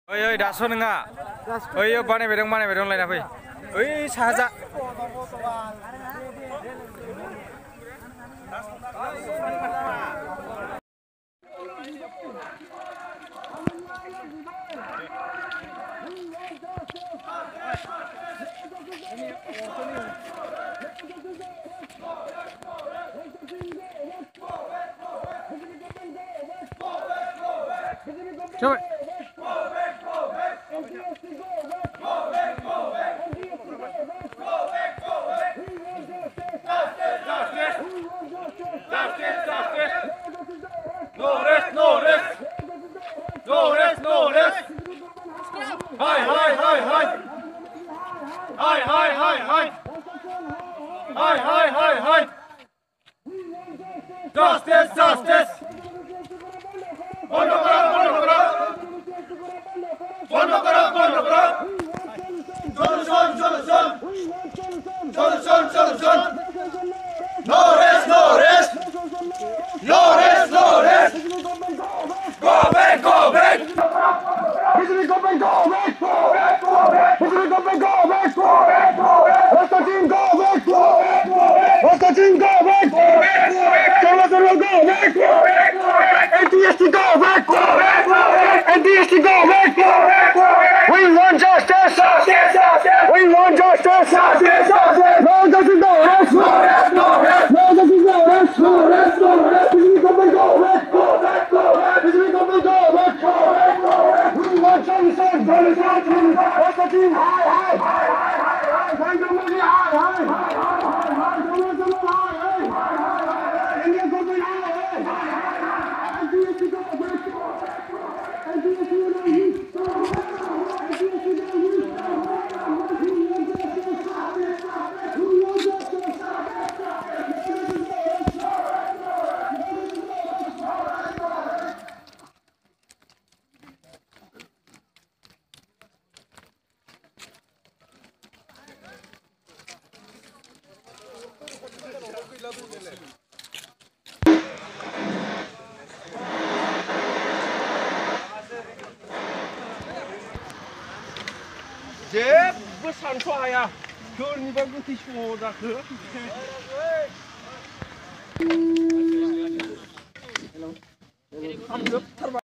ओइ ओइ दास' नोङा ओइ बानायबाय दं लायना फै ओइ साहाजा coba No rest. Hi. Justice. Bondo karo. Solution. No rest. No rest. Go back. Go back. What's the team go back? NTSC go back! We want justice! We want justice! No justice, no rest! No justice, no rest! Go back! We want justice! What's the team? High! Find the money high! Indian government high! NTSC go back! NTSC जेबो सानस' हाया सोरनिबा गोथै स' जाखो